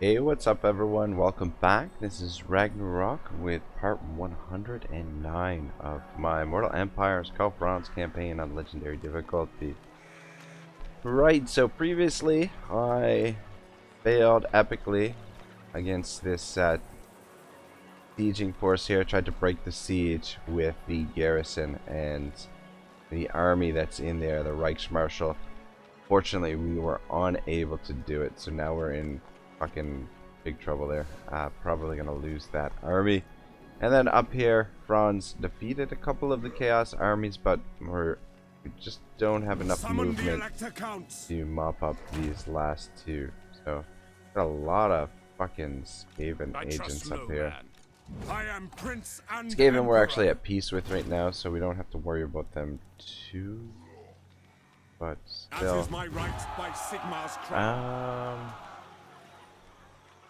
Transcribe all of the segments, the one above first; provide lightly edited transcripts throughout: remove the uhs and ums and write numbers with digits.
Hey, what's up everyone? Welcome back. This is Ragnarok with part 109 of my Mortal Empire's Karl Franz campaign on Legendary difficulty. Right, so previously I failed epically against this sieging force here. I tried to break the siege with the garrison and the army that's in there, the Reichsmarschall. Fortunately, we were unable to do it, so now we're in fucking big trouble there. Probably gonna lose that army. And then up here, Franz defeated a couple of the Chaos armies, but we just don't have enough movement to mop up these last two. So, got a lot of fucking Skaven agents up here. Skaven we're actually at peace with right now, so we don't have to worry about them too. But still, is my right by Sigmar's crown.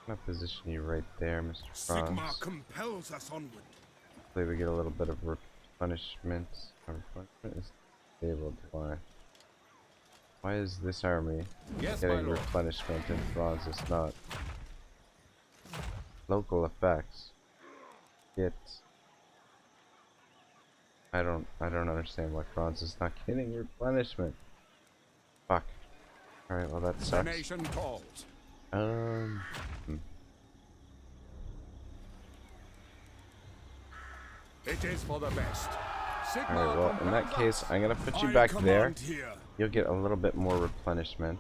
I'm gonna position you right there, Mr. Franz. Sigmar compels us onward. Hopefully we get a little bit of replenishment. Our replenishment is disabled. Why? Why is this army getting replenishment and Franz is not? Local effects. I don't understand why Franz is not getting replenishment. Fuck. Alright, well that sucks. The nation calls. It is for the best. Alright, well in that case, I'm gonna put you back there. You'll get a little bit more replenishment.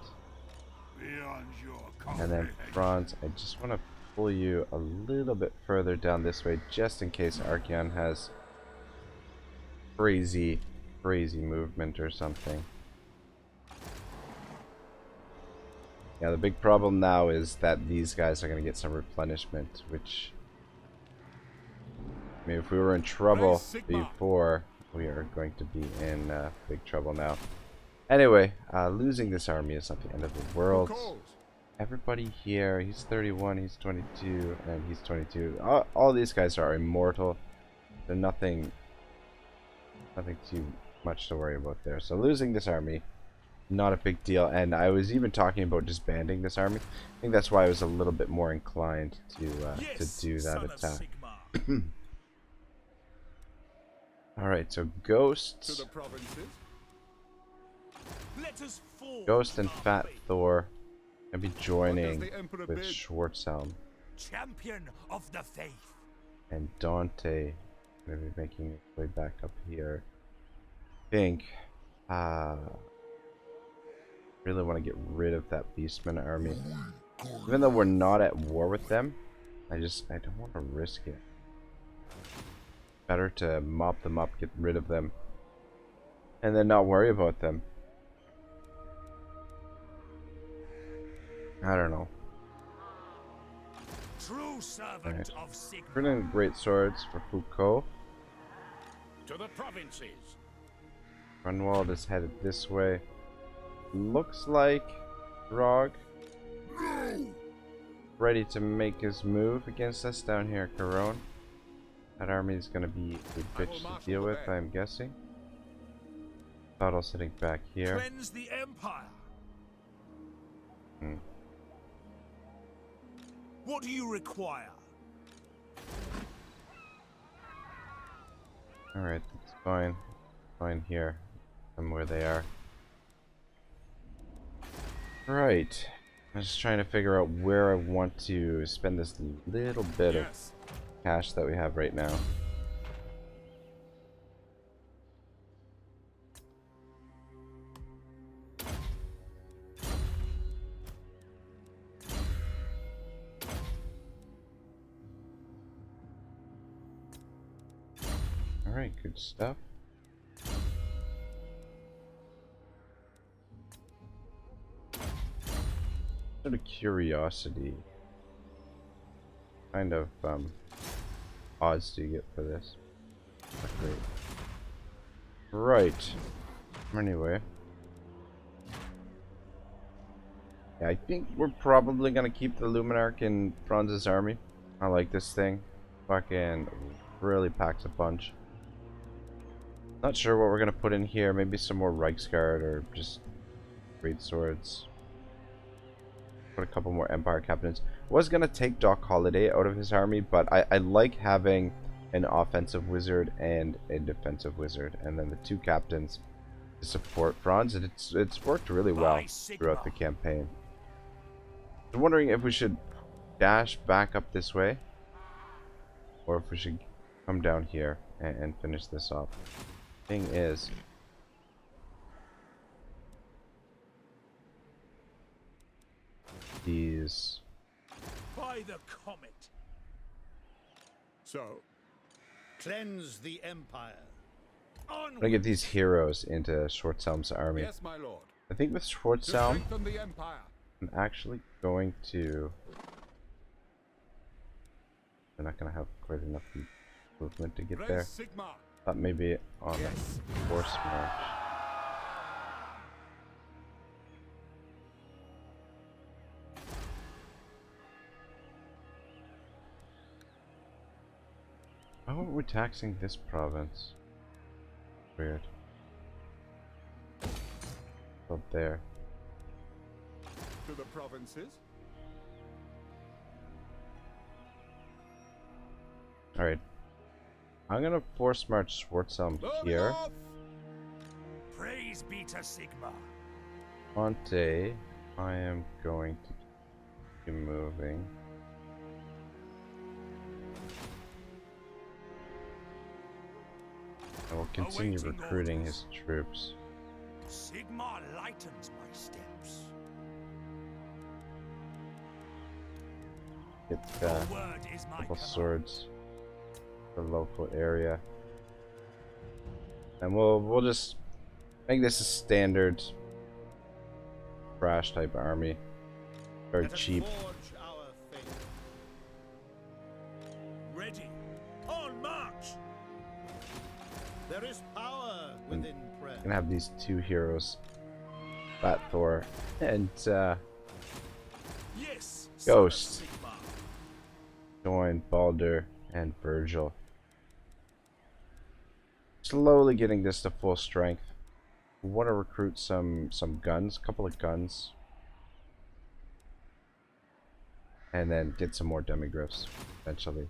And then Franz, I just want to pull you a little bit further down this way, just in case Archeon has crazy movement or something. Yeah, the big problem now is that these guys are going to get some replenishment, which, I mean, if we were in trouble before, we are going to be in big trouble now. Anyway, losing this army is not the end of the world. Everybody here, he's 31, he's 22, and he's 22. All these guys are immortal. They're nothing too much to worry about there. So losing this army, not a big deal. And I was even talking about disbanding this army. I think that's why I was a little bit more inclined to do that attack. All right, so Ghosts, Ghost and Fat Thor gonna be joining with Schwarzhelm. Champion of the faith. And Dante gonna be making his way back up here. I think really want to get rid of that Beastman army. Even though we're not at war with them, I don't want to risk it. Better to mop them up, get rid of them, and then not worry about them. I don't know. True servant of Sigmar. Put in great swords for Foucault. To the provinces. Grunwald is headed this way. Looks like Rog ready to make his move against us down here at Caron. That army is going to be a bitch to deal with, I'm guessing. Battle sitting back here. Cleanse the Empire. What do you require? Alright, that's fine. Fine here. I'm where they are. Right. I'm just trying to figure out where I want to spend this little bit of cash that we have right now. Alright, good stuff. Out of curiosity, kind of odds do you get for this? Not great. Right. Anyway. Yeah, I think we're probably gonna keep the Luminarch in Franz's army. I like this thing. Fucking really packs a punch. Not sure what we're gonna put in here. Maybe some more Reichsguard or just great swords. put a couple more Empire captains. Was gonna take Doc Holliday out of his army, but I like having an offensive wizard and a defensive wizard, and then the 2 captains to support Franz, and it's worked really well throughout the campaign. I'm wondering if we should dash back up this way, or if we should come down here and finish this off. Thing is, these By the comet. So, Cleanse the Empire. I'm gonna get these heroes into Schwarzhelm's army. yes, my lord. I think with To Schwarzhelm, strengthen the Empire. I'm actually going to. We're not gonna have quite enough movement to get Rise there. Sigmar. Thought maybe on Yes. a force march. Why aren't we taxing this province? Weird. Up there. To the provinces. Alright. I'm gonna force march Schwarzhelm Moving here. off. Praise be to Sigmar. Fonte, I am going to keep moving. I will continue Awaiting recruiting orders. his troops. Sigmar lightens my steps. Get Your word is my couple command. swords for the local area. And we'll just make this a standard crash type army. Very Let us cheap. forge our fate. Ready. On march. There is power within prayer. Gonna have these 2 heroes, Fat Thor and Yes. Ghost. Son of Sigmar. join Balder and Virgil. Slowly getting this to full strength. We want to recruit some guns, a couple of guns, and then get some more demigryphs eventually.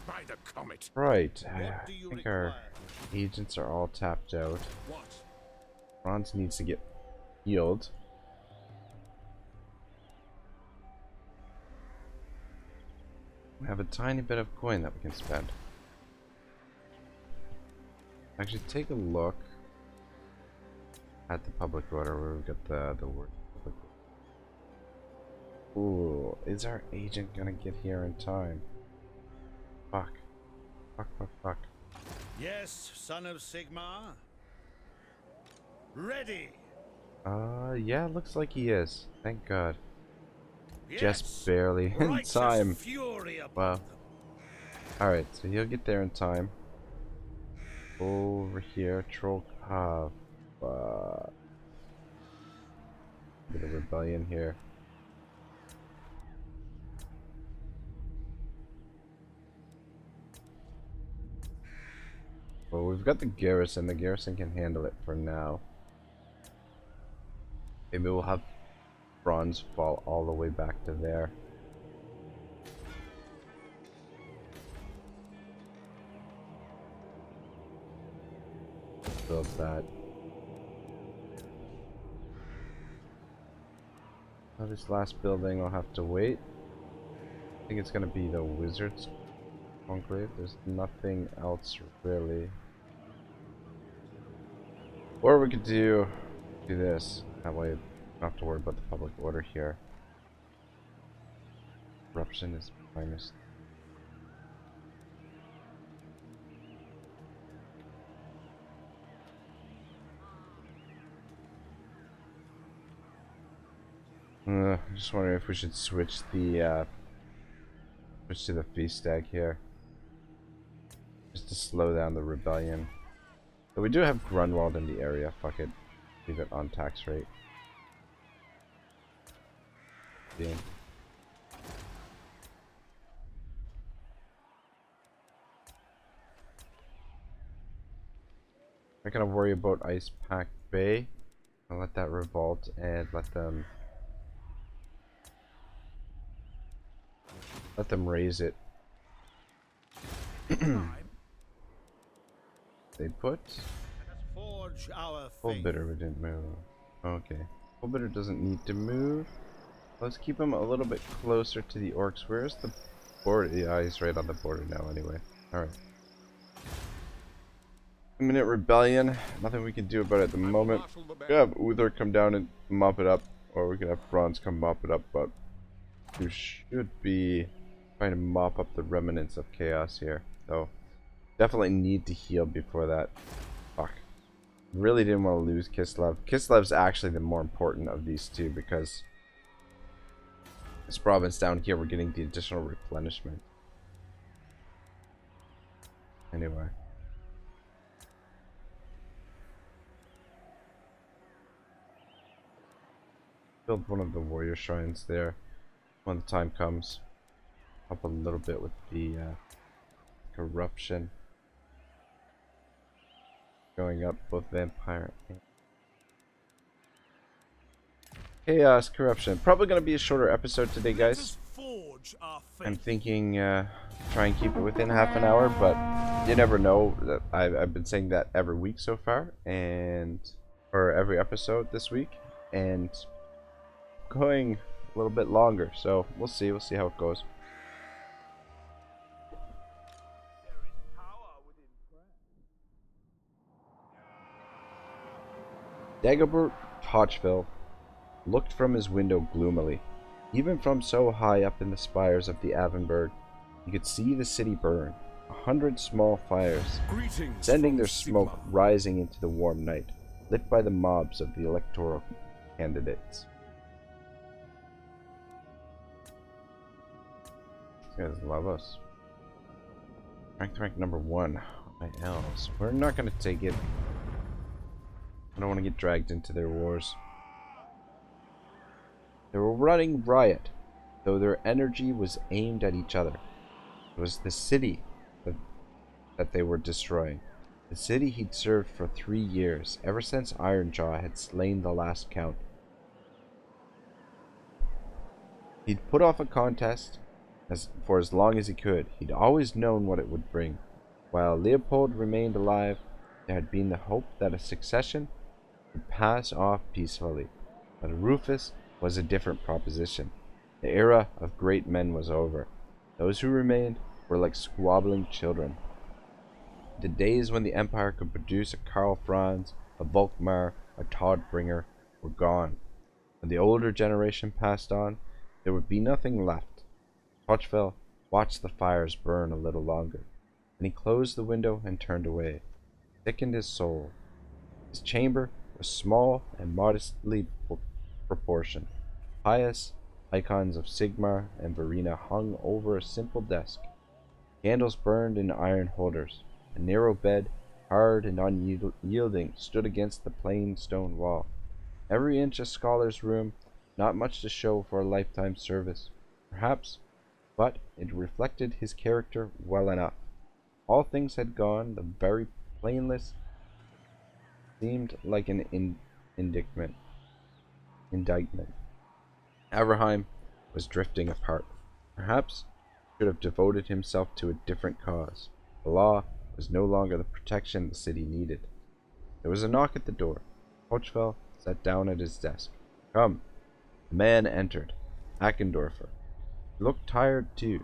By the comet. Right, What I do you think require? our agents are all tapped out. What? Franz needs to get healed. We have a tiny bit of coin that we can spend. Actually, take a look at the public order where we've got the word public order. Ooh, is our agent gonna get here in time? Fuck. Fuck, fuck, fuck. Yes, son of Sigmar. Ready. Yeah, looks like he is. Thank God. Yes. Just barely in Righteous time. fury upon Wow. them. Alright, so he'll get there in time. Over here, Troll. Ah, fuck. Bit of rebellion here. Well, we've got the garrison. The garrison can handle it for now. Maybe we'll have bronze fall all the way back to there. Build that. Now this last building will have to wait. I think it's gonna be the wizard's conclave. There's nothing else really. Or we could do this. That way, we don't have to worry about the public order here. Corruption is minus. I'm just wondering if we should switch to the feast stag here, just to slow down the rebellion. But we do have Grunwald in the area. Fuck it, leave it on tax rate. Being. I'm not gonna worry about Ice Pack Bay. I'll let that revolt and let them Let them raise it. They put Let us forge our full faith. bitter. We didn't move. Okay. Full bitter doesn't need to move. Let's keep him a little bit closer to the orcs. Where's the border? Yeah, he's right on the border now anyway. Alright. 2-minute rebellion. Nothing we can do about it at the moment. We could have Uther come down and mop it up. Or we could have Franz come mop it up. But we should be trying to mop up the remnants of chaos here. So definitely need to heal before that. Fuck. Really didn't want to lose Kislev. Kislev's actually the more important of these two because this province down here we're getting the additional replenishment. Anyway. Build one of the warrior shrines there when the time comes. Help a little bit with the corruption. Going up both vampire and chaos corruption. Probably going to be a shorter episode today, guys. Forge our faith. I'm thinking try and keep it within half an hour, but you never know. That I've been saying that every week so far, or every episode this week, and going a little bit longer. So we'll see how it goes. Dagobert Totchville looked from his window gloomily. Even from so high up in the spires of the Avenberg, he could see the city burn. 100 small fires, Greetings sending from their smoke Sigmar. rising into the warm night, lit by the mobs of the electoral candidates. These guys love us. Rank number 1. My elves. We're not going to take it. I don't want to get dragged into their wars. They were running riot, though their energy was aimed at each other. It was the city that they were destroying. The city he'd served for 3 years, ever since Ironjaw had slain the last count. He'd put off a contest for as long as he could. He'd always known what it would bring. While Leopold remained alive, there had been the hope that a succession would pass off peacefully. But Rufus was a different proposition. The era of great men was over. Those who remained were like squabbling children. The days when the Empire could produce a Karl Franz, a Volkmar, a Todbringer were gone. When the older generation passed on, there would be nothing left. Totchville watched the fires burn a little longer. Then he closed the window and turned away. It thickened his soul. His chamber was small and modestly proportioned. Pious icons of Sigmar and Verena hung over a simple desk. Candles burned in iron holders. A narrow bed, hard and unyielding, stood against the plain stone wall. Every inch a scholar's room, not much to show for a lifetime service, perhaps, but it reflected his character well enough. All things had gone, the very plainless seemed like an indictment. Averheim was drifting apart. Perhaps he should have devoted himself to a different cause. The law was no longer the protection the city needed. There was a knock at the door. Totchville sat down at his desk. Come. The man entered. Ackendorfer. He looked tired too.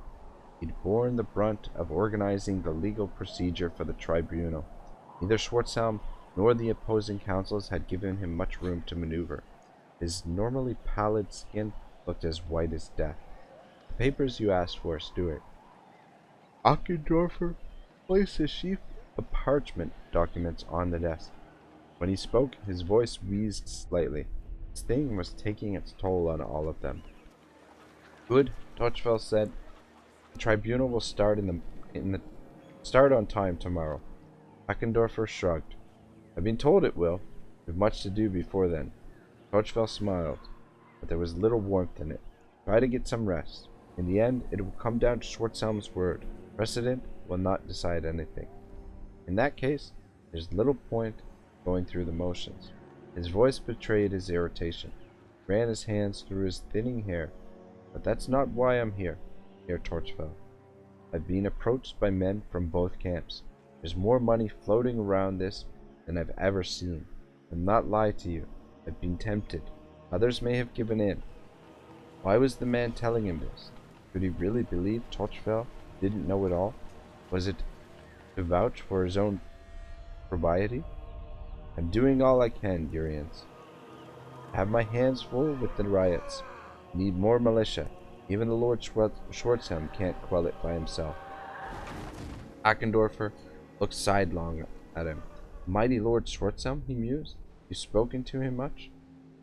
He'd borne the brunt of organizing the legal procedure for the tribunal. Neither Schwarzhelm nor the opposing councils had given him much room to maneuver. His normally pallid skin looked as white as death. The papers you asked for, Stuart. Ackendorfer placed a sheaf of parchment documents on the desk. When he spoke, his voice wheezed slightly. This thing was taking its toll on all of them. Good, Totchville said. The tribunal will start start on time tomorrow. Ackendorfer shrugged. I've been told it will. We've much to do before then. Totchville smiled, but there was little warmth in it. Try to get some rest. In the end, it will come down to Schwarzhelm's word. Precedent will not decide anything. In that case, there's little point going through the motions. His voice betrayed his irritation. He ran his hands through his thinning hair. But that's not why I'm here. near Torchfell. I've been approached by men from both camps. There's more money floating around this than I've ever seen. I'll not lie to you. I've been tempted. Others may have given in. Why was the man telling him this? Could he really believe Torchfell didn't know it all? Was it to vouch for his own propriety? I'm doing all I can, Urians. I have my hands full with the riots. Need more militia. Even the Lord Schwarzhelm can't quell it by himself. Akendorfer looked sidelong at him. Mighty Lord Schwarzhelm, he mused. You spoken to him much?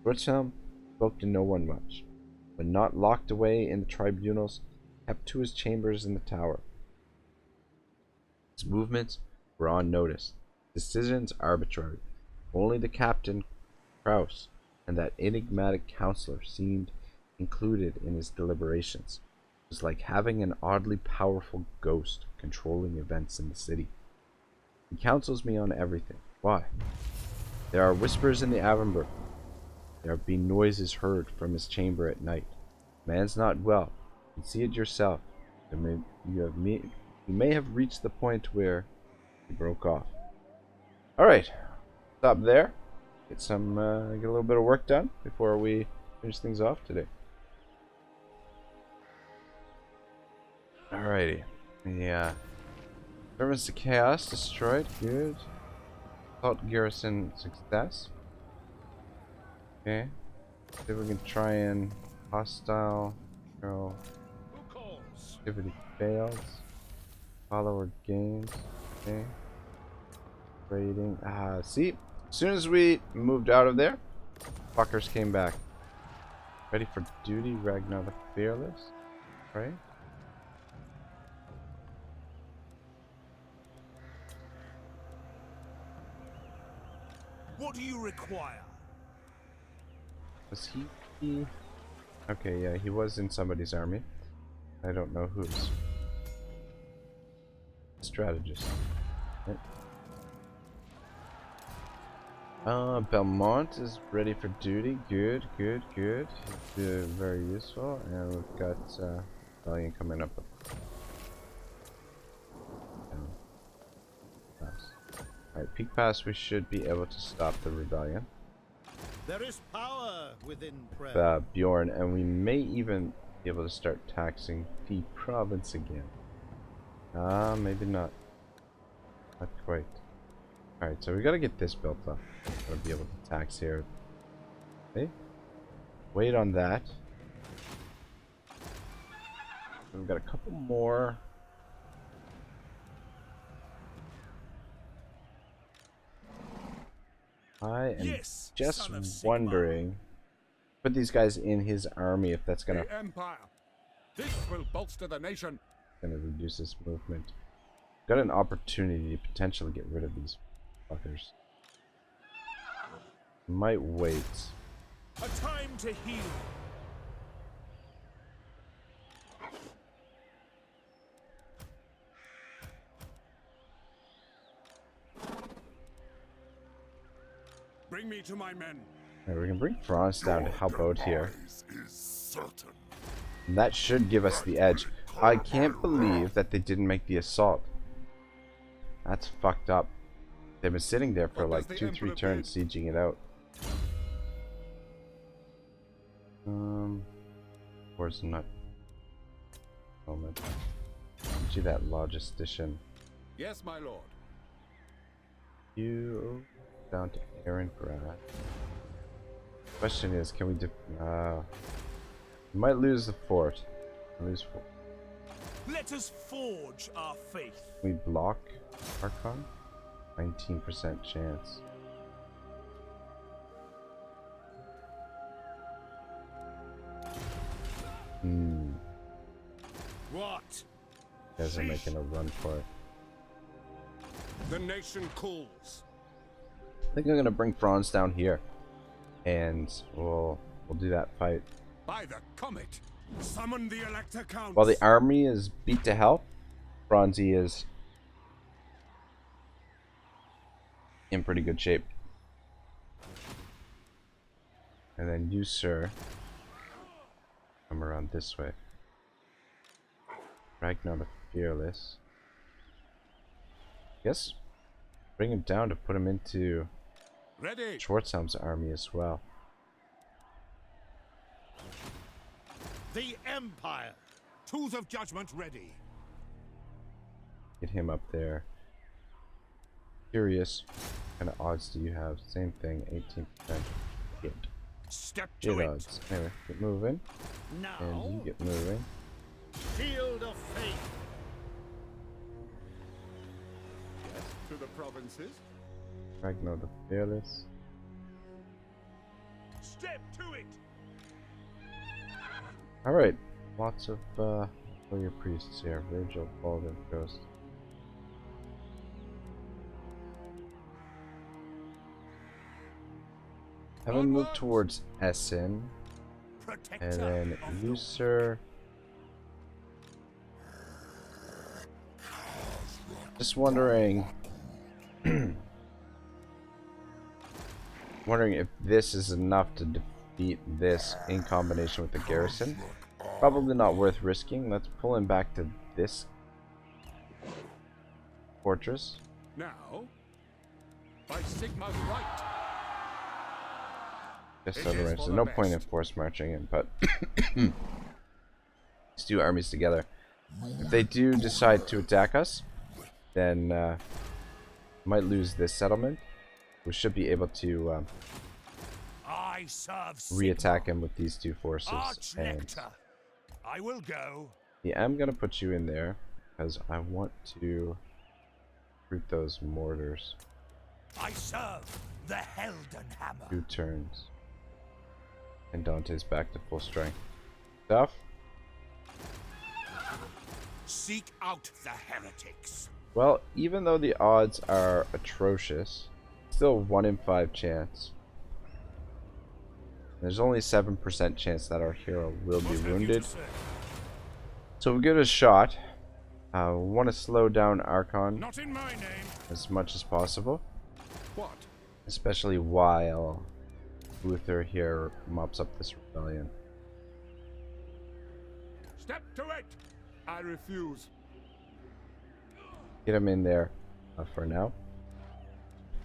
Schwarzhelm spoke to no one much. When not locked away in the tribunals, kept to his chambers in the tower. His movements were unnoticed. Decisions arbitrary. Only the captain, Kraus, and that enigmatic counselor seemed included in his deliberations. It was like having an oddly powerful ghost controlling events in the city. He counsels me on everything. Why? There are whispers in the Avonburg. There have been noises heard from his chamber at night. Man's not well. You can see it yourself. You may have reached the point where he broke off. Alright. Stop there. Get a little bit of work done before we finish things off today. Alrighty. The servants to chaos destroyed. Good. Assault garrison success. Okay. See if we can try and hostile control. Activity fails. Follower gains. Okay. Raiding. See? As soon as we moved out of there, fuckers came back. Ready for duty, Ragnar the Fearless. Right? What do you require? Was he? Okay, yeah, he was in somebody's army. I don't know whose. Strategist. Right. Belmont is ready for duty. Good, good, good. Very useful. And we've got Rebellion coming up. Alright, peak pass, we should be able to stop the rebellion. There is power within prayer. Bjorn, and we may even be able to start taxing the province again. Maybe not. Not quite. Alright, so we gotta get this built up. Gotta be able to tax here. Okay. Wait on that. We've got a couple more. I am just wondering, put these guys in his army if that's gonna. The Empire. This will bolster the nation. Gonna reduce his movement. Got an opportunity to potentially get rid of these fuckers. Might wait. A time to heal. Bring me to my men. Right, we can bring Franz down to help out here. And that should give us the edge. I can't believe that they didn't make the assault. That's fucked up. They've been sitting there for like 2-3 turns sieging it out. Where's not moment. Get you that logistician. Yes, my lord. You down to Aarongrad. Question is, can we we might lose the fort. Let us forge our faith. Can we block Archon? 19% chance. What? You guys are making a run for it. The nation calls. I think I'm gonna bring Franz down here, and we'll do that fight. By the comet, summon the Elector Count. While the army is beat to hell, Franzi is in pretty good shape. And then you, sir, come around this way. Ragnar the Fearless. Guess bring him down to put him into Ready. Schwarzhelm's army as well. The Empire. Tools of judgment ready. Get him up there. Curious. What kind of odds do you have? Same thing, 18%. Hit. Step Hit to it. odds. Anyway, get moving. Now, And you get moving. Shield of Faith. Yes, to the provinces. Ragnar the Fearless. Step to it. Alright. Lots of warrior priests here. Virgil, Baldwin, Ghost. Have him move towards Essen. Protector And then of the you, sir. Just wondering. Wondering if this is enough to defeat this in combination with the garrison. Probably not worth risking. Let's pull him back to this fortress. Now, by Sigmar's right. Just It so is there's for the no best. point in force marching in, but these two armies together. If they do decide to attack us, then might lose this settlement. We should be able to I serve re-attack him with these two forces. And Archlector. I will go. yeah, I'm gonna put you in there because I want to recruit those mortars. I serve the Heldenhammer. 2 turns. And Dante's back to full strength. Stuff. Seek out the heretics. Well, even though the odds are atrocious, still 1 in 5 chance. There's only 7% chance that our hero will be What have you wounded. to say? So we'll give it a shot. We want to slow down Archon Not in my name. as much as possible. What? Especially while Luther here mops up this rebellion. Step to it. I refuse. Get him in there for now.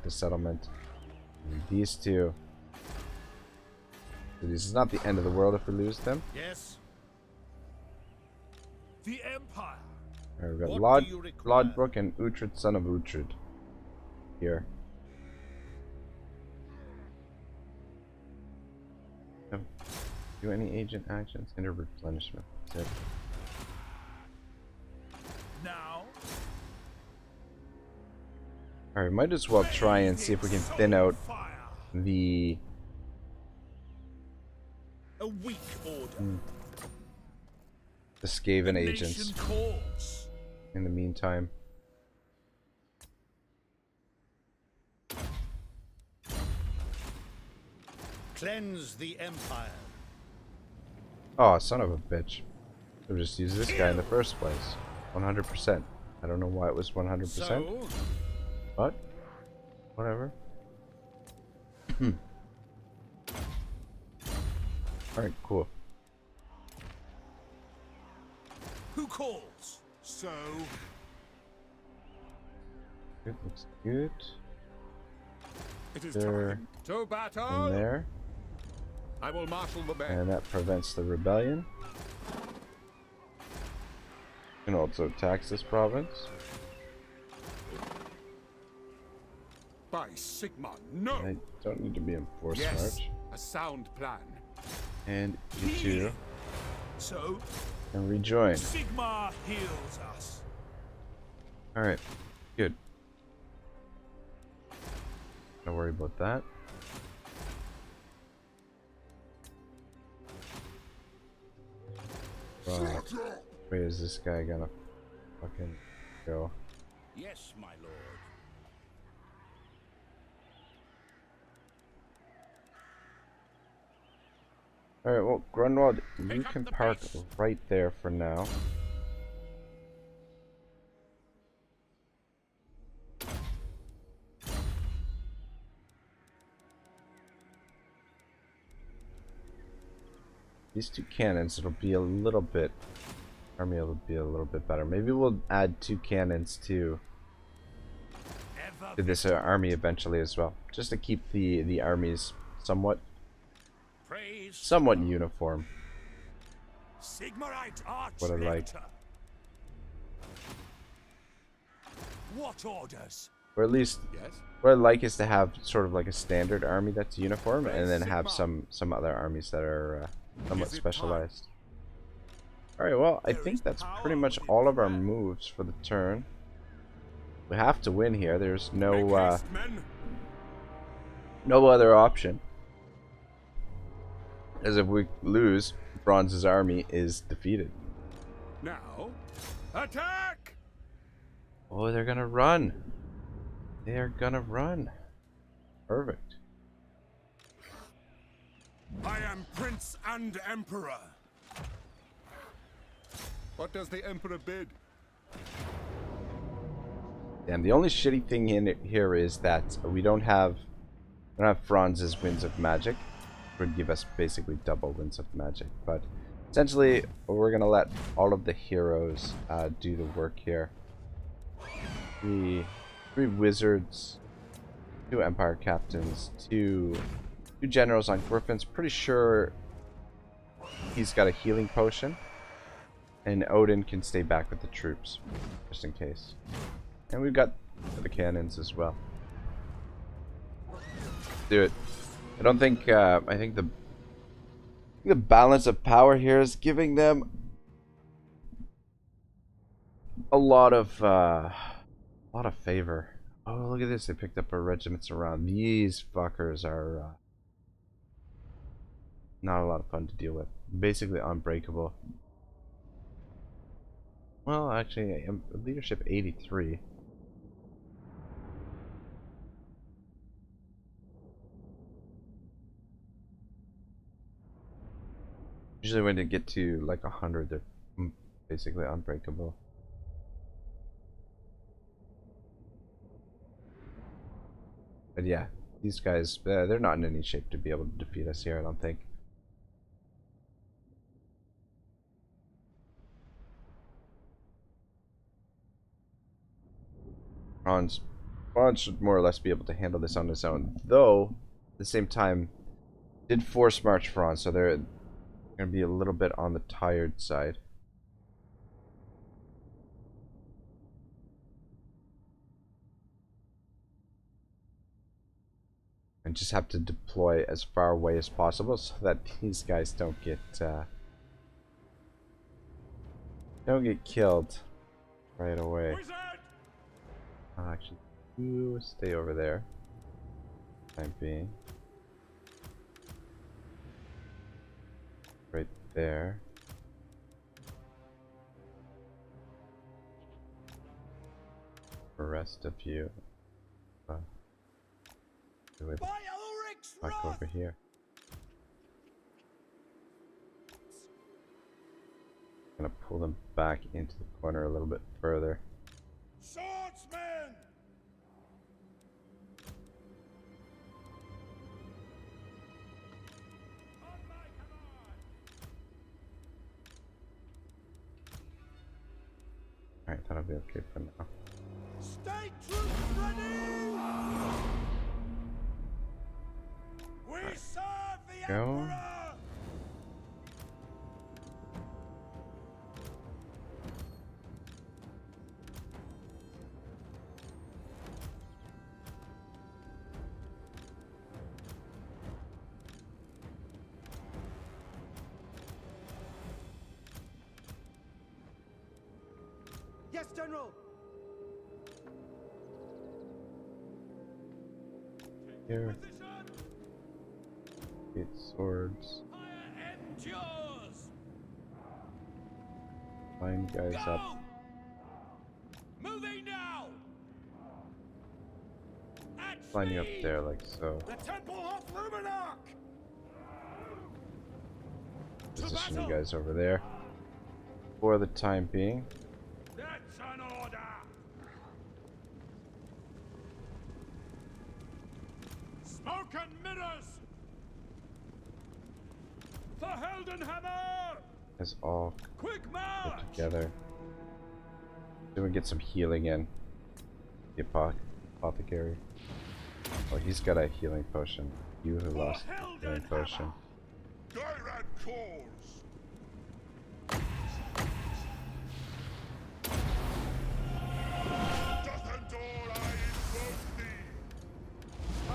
The settlement. And these two. So this is not the end of the world if we lose them. Yes. The Empire. Alright, we've got What do you require? Lodbrok and Uhtred, son of Uhtred. Here. Do any agent actions? Enter replenishment. That's it. Now. Alright, might as well try and see if we can thin out Fire. the A weak order. Skaven The agents nation calls. in the meantime. Cleanse the Empire. Oh, son of a bitch. Should have just used this guy in the first place. 100%. I don't know why it was 100%, So, but whatever. Alright, cool. Who calls? So. Good, looks good. It is There. time to battle. In there. I will marshal the men. And that prevents the rebellion. And also tax this province. By Sigmar, no. I don't need to be in force Yes, march. a sound plan. And you two So. can rejoin. Sigmar heals us. Alright, good. Don't worry about that. Right. Where is this guy gonna fucking go? Yes, my lord. Alright, well, Grunwald, you Pick up can the park pace. right there for now. These two cannons, it'll be a little bit army will be a little bit better. Maybe we'll add 2 cannons to this army eventually as well, just to keep the armies somewhat uniform. Sigmarite What I like. What orders? Or at least, Yes. what I like is to have sort of like a standard army that's uniform, and then have some other armies that are somewhat specialized. Alright, well, I think that's pretty much all of our moves for the turn. We have to win here. There's no no other option. As if we lose, Franz's army is defeated. Now, attack! Oh, they're gonna run. They're gonna run. Perfect. I am Prince and Emperor. What does the Emperor bid? And the only shitty thing in here is that we don't have Franz's Winds of Magic. It would give us basically double Winds of Magic. But essentially, we're gonna let all of the heroes do the work here. Three wizards, 2 empire captains, two generals on griffins. Pretty sure he's got a healing potion, and Odin can stay back with the troops just in case. And we've got the cannons as well. Do it. I don't think I think the balance of power here is giving them a lot of favor. Oh, look at this. They picked up our regiments around. These fuckers are not a lot of fun to deal with. Basically unbreakable. Well, actually, I'm leadership 83. Usually when they get to like 100, they're basically unbreakable. But yeah, these guys, they're not in any shape to be able to defeat us here, I don't think. Franz should more or less be able to handle this on his own, though at the same time did force march Franz, so they're going to be a little bit on the tired side. And just have to deploy as far away as possible so that these guys don't get killed right away. I'll actually stay over there. Time being. Right there. The rest of you do it back over here. Gonna pull them back into the corner a little bit further. Swordsmen! Alright, that'll be okay for now. State troops ready! We serve the Go. Emperor! Yes, General. Here. Get swords. Line guys up. Moving now. Line you up there like so. The Temple of Ragnarok! Position you guys over there for the time being. That's an order! Smoke and mirrors! For Heldenhammer! Is all Quick put march! together. Then we get some healing in. The apothecary. Oh, he's got a healing potion. You who lost the healing potion. Gyrad calls. Doth endure I invoke thee. I,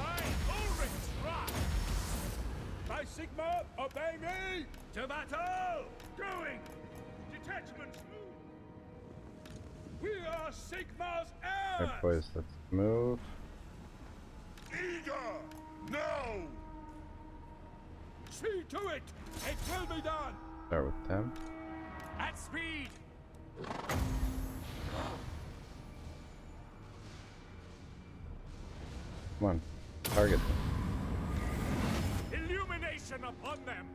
Ulrich's wrath! By Sigmar, obey me! To battle! Going! Detachments move! We are Sigmar's heirs! Alright boys, let's move. Eager! Now! See to it! It will be done! Start with them. At speed! Come on. Target them. Illumination upon them!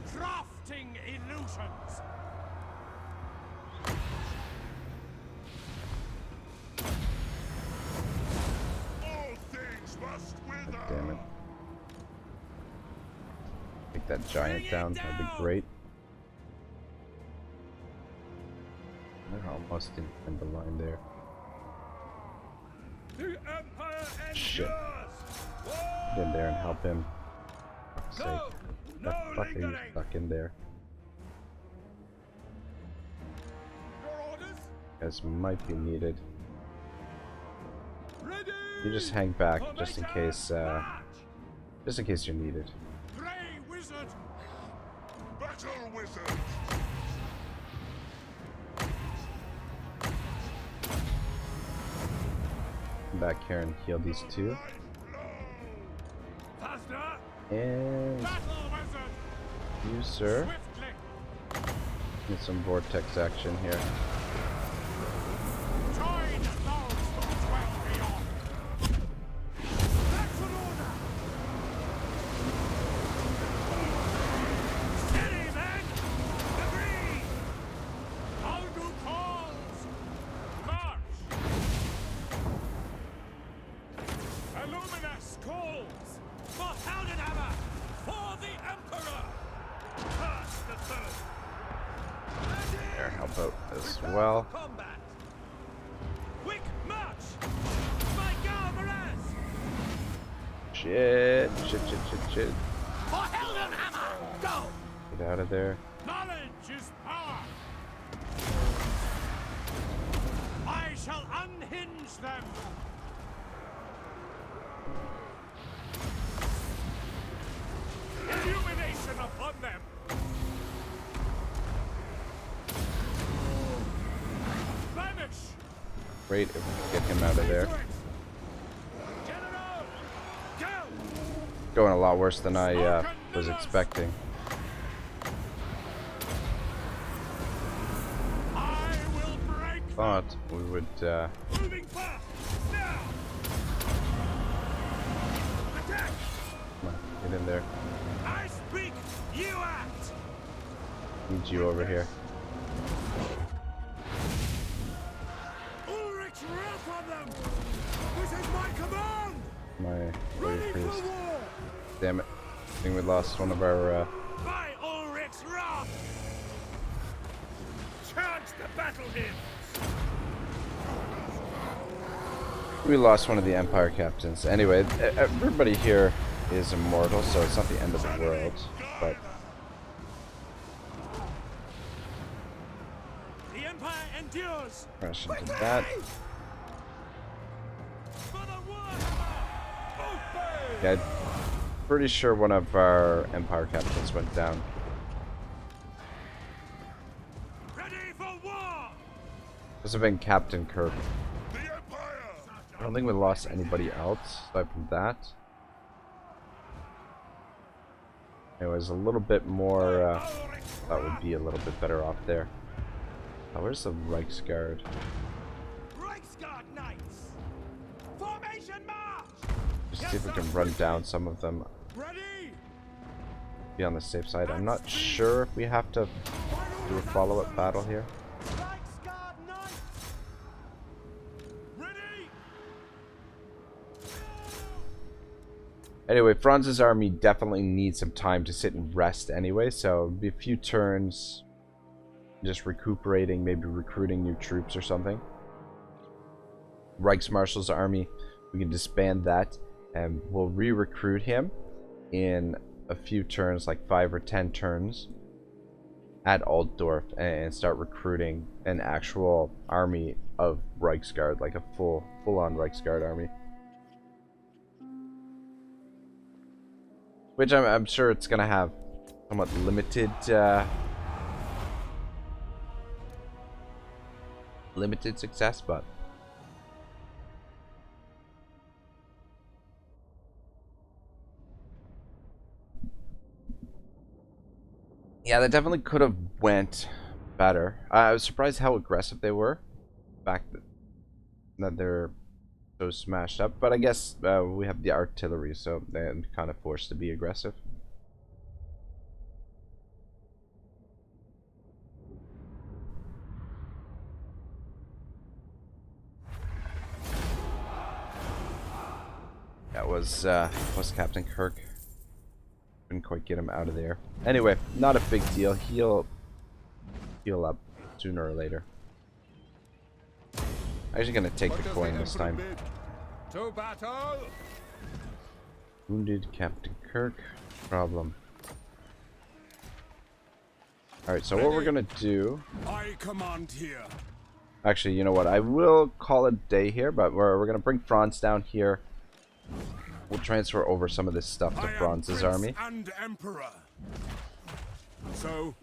Crafting illusions! All things must wither! Damn it. Take that giant down, that'd be great. They're almost in the line there. The Empire endures! Shit. Get in there and help him. For fuck's Go! sake. No What the fuck are you lingering! stuck in there? Your orders? Guys might be needed. Ready! You just hang back just in case you're needed. Grey wizard! Battle wizard! Come back here and heal these two. Life blow! Faster! And Battle wizard! you, sir. Swiftly! Get some vortex action here. Join those who dwell beyond! That's an order! Steady, men! Agree! Aldu calls! March! Illuminus calls! For Heldenhammer! For the Emperor! Pass the third! There, help out as well. Combat! Quick march! My Garmaraz! Shit. For Heldenhammer! Go! Get out of there. Knowledge is power! I shall unhinge them! Illumination upon them! Vanish! Great if we can get him out of there. General! Go! Going a lot worse than I was expecting. I will break them! Thought we would Moving fast! Now! Attack! come on, get in there. I speak, you act! Need you over here. Ulrich's wrath on them! This is my command! My warrior Ready priest. for war! Damn it. I think we lost one of our By Ulrich's wrath! Charge the battle hymns! we lost one of the Empire captains. Anyway, everybody here is immortal, so it's not the end of the world. But The Empire endures! crash into that. For the Warhammer! Obey! Yeah, I'm pretty sure one of our Empire captains went down. Ready for war! This have been Captain Kirk. The Empire! I don't think we lost anybody else aside from that. Anyways, a little bit more, that would be a little bit better off there. Oh, where's the Reichsguard? Reichsguard Knights! Formation march! Just see if we can run down some of them. Ready! Be on the safe side. I'm not sure if we have to do a follow-up battle here. Reichsguard Knights! Ready! Anyway, Franz's army definitely needs some time to sit and rest anyway, so it'll be a few turns just recuperating, maybe recruiting new troops or something. Reichsmarshal's army, we can disband that and we'll re-recruit him in a few turns, like 5 or 10 turns at Altdorf, and start recruiting an actual army of Reichsguard, like a full-on Reichsguard army. Which I'm sure it's gonna have somewhat limited success, but yeah, that definitely could have went better. I was surprised how aggressive they were. The fact that they're so smashed up, but I guess we have the artillery, so they're kind of forced to be aggressive. That was Captain Kirk. Couldn't quite get him out of there. Anyway, not a big deal. He'll heal up sooner or later. I'm actually gonna take the coin this time. To battle! Wounded Captain Kirk. Problem. Alright, so what we're gonna do... I command here. Actually, you know what? I will call it a day here, but we're gonna bring Franz down here. We'll transfer over some of this stuff to Franz's army. And Emperor. So...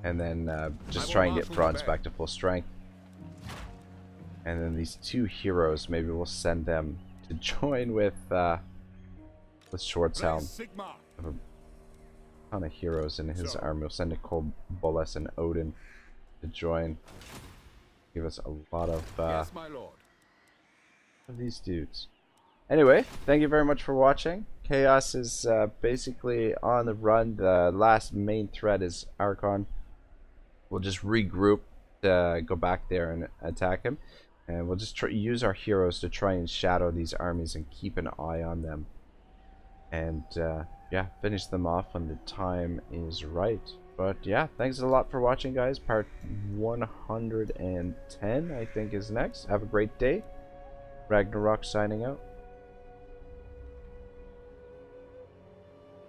And then just try and get Franz back to full strength. And then these two heroes, maybe we'll send them to join with Schwarzhelm. Have a ton of heroes in his army. We'll send Nicole Bolas and Odin to join. Give us a lot of yes, my lord. Of these dudes. Anyway, thank you very much for watching. Chaos is basically on the run. The last main threat is Archon. We'll just regroup to go back there and attack him. And we'll just use our heroes to try and shadow these armies and keep an eye on them. And yeah, finish them off when the time is right. But yeah, thanks a lot for watching, guys. Part 110, I think, is next. Have a great day. Ragnarok signing out.